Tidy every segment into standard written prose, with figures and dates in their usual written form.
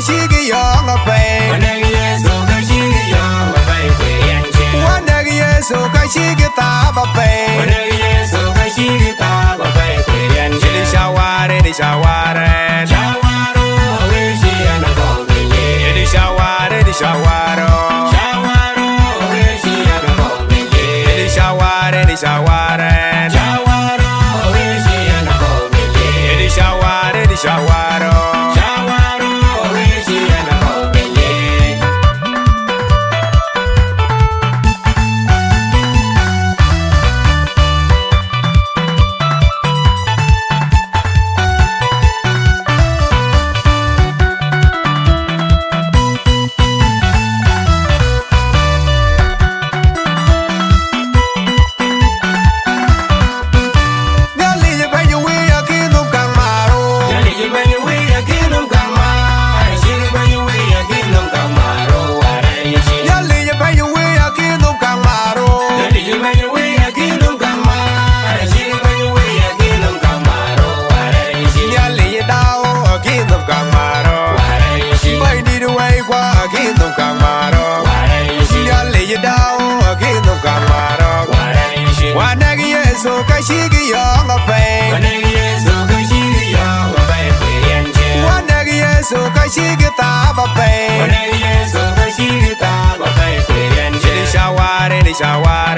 shigi young a pay. One day, so Kashigi Taba pay. Shower, it is shower, so Kashigi young a pay. One day, so Kashigi Taba pay. Shower, it is shower,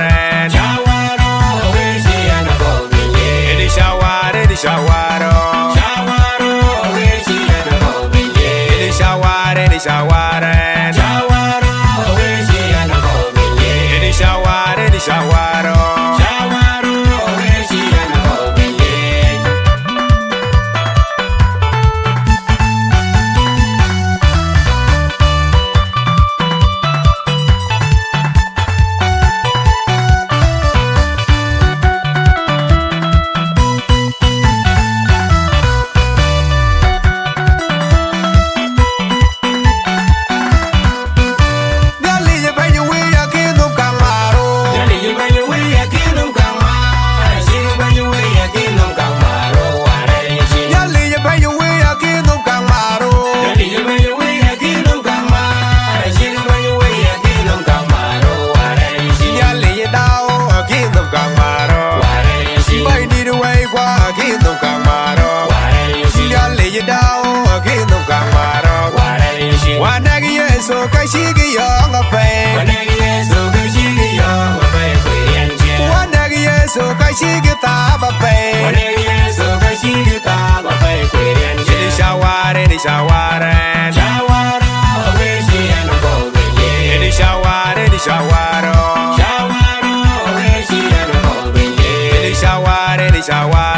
so Kashigi young a pay. One day, so Kashigi Taba pay. Shower, it is shower, shower,